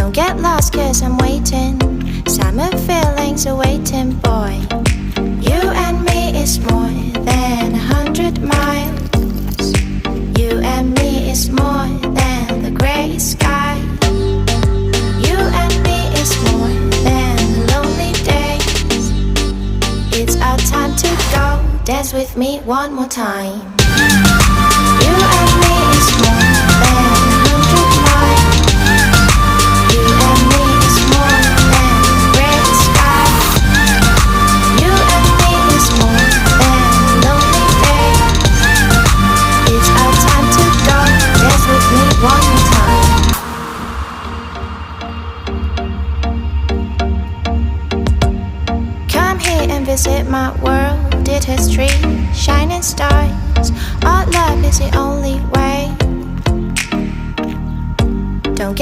Don't get lost cause I'm waiting. Summer feelings are waiting, boy. You and me is more than 100 miles. You and me is more than the gray sky. You and me is more than lonely days. It's our time to go. Dance with me one more time. You and me is more than 100 miles. You and me is more than gray sky. You and me is more than lonely days. It's our time to go. Dance with me one more time. Come here and visit my world. Did history, shining stars. Our love is the only way. Don't get